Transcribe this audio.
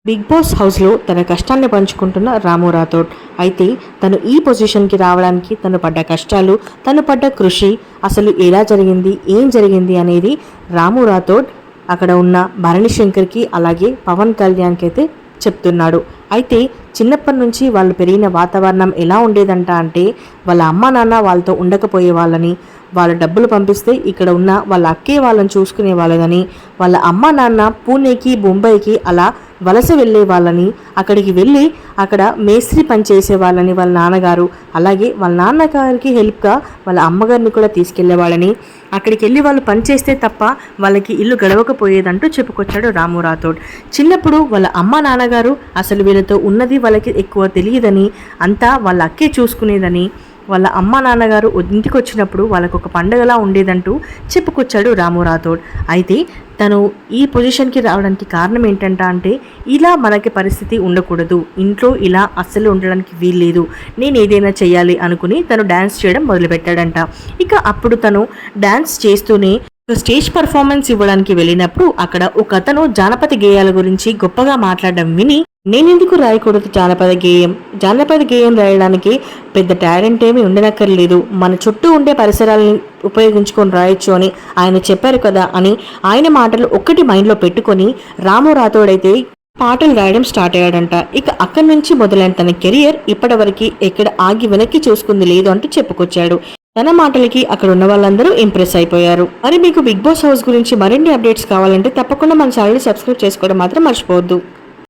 Big boss హౌస్లో తన కష్టాన్ని పంచుకుంటున్న రాము రాథోడ్. అయితే తను ఈ పొజిషన్కి రావడానికి తను పడ్డ కష్టాలు, తను పడ్డ కృషి అసలు ఎలా జరిగింది, ఏం జరిగింది అనేది రాము రాథోడ్ అక్కడ ఉన్న భరణి శంకర్కి అలాగే పవన్ కళ్యాణ్కి అయితే చెప్తున్నాడు. అయితే చిన్నప్పటి నుంచి వాళ్ళు పెరిగిన వాతావరణం ఎలా ఉండేదంట అంటే వాళ్ళ అమ్మ నాన్న వాళ్ళతో ఉండకపోయే వాళ్ళని, వాళ్ళ డబ్బులు పంపిస్తే ఇక్కడ ఉన్న వాళ్ళ అక్కే వాళ్ళని చూసుకునే వాళ్ళని, వాళ్ళ అమ్మ నాన్న పూణేకి బొంబాయికి అలా వలస వెళ్ళే వాళ్ళని, అక్కడికి వెళ్ళి అక్కడ మేస్త్రి పని చేసే వాళ్ళని వాళ్ళ నాన్నగారు, అలాగే వాళ్ళ నాన్నగారికి హెల్ప్గా వాళ్ళ అమ్మగారిని కూడా తీసుకెళ్లే వాళ్ళని, అక్కడికి వెళ్ళి వాళ్ళు పని చేస్తే తప్ప వాళ్ళకి ఇల్లు గడవకపోయేదంటూ చెప్పుకొచ్చాడు రాము రాథోడ్. చిన్నప్పుడు వాళ్ళ అమ్మ నాన్నగారు అసలు వీళ్ళతో ఉన్నది వాళ్ళకి ఎక్కువ తెలియదని, అంతా వాళ్ళ అక్కే చూసుకునేదని, వాళ్ళ అమ్మ నాన్నగారు ఇంటికి వచ్చినప్పుడు వాళ్ళకు ఒక పండగలా ఉండేదంటూ చెప్పుకొచ్చాడు రాము రాథోడ్. అయితే తను ఈ పొజిషన్కి రావడానికి కారణం ఏంటంట అంటే ఇలా మనకి పరిస్థితి ఉండకూడదు, ఇంట్లో ఇలా అస్సలు ఉండడానికి వీల్లేదు, నేను ఏదైనా చేయాలి అనుకుని తను డ్యాన్స్ చేయడం మొదలుపెట్టాడంట. ఇక అప్పుడు తను డ్యాన్స్ చేస్తూనే స్టేజ్ పర్ఫార్మెన్స్ ఇవ్వడానికి వెళ్ళినప్పుడు అక్కడ ఒక అతను జానపద గేయాల గురించి గొప్పగా మాట్లాడడం విని, నేనెందుకు రాయకూడదు జానపద గేయం రాయడానికి పెద్ద టాలెంట్ ఏమీ ఉండనక్కర్లేదు, మన చుట్టూ ఉండే పరిసరాలని ఉపయోగించుకొని రాయొచ్చు అని ఆయన చెప్పారు కదా అని ఆయన మాటలు ఒక్కటి మైండ్లో పెట్టుకొని రాము రాథోడ్ అయితే పాటలు రాయడం స్టార్ట్ అయ్యాడంట. ఇక అక్కడి నుంచి మొదలైన తన కెరియర్ ఇప్పటివరకు ఎక్కడ ఆగి వెనక్కి చూసుకుంది లేదు అంటూ చెప్పుకొచ్చాడు. తన మాటలకి అక్కడ ఉన్న వాళ్ళందరూ ఇంప్రెస్ అయిపోయారు. మరి మీకు బిగ్ బాస్ హౌస్ గురించి మరిన్ని అప్డేట్స్ కావాలంటే తప్పకుండా మన ఛానల్ని సబ్స్క్రైబ్ చేసుకోవడం మాత్రం మర్చిపోవద్దు.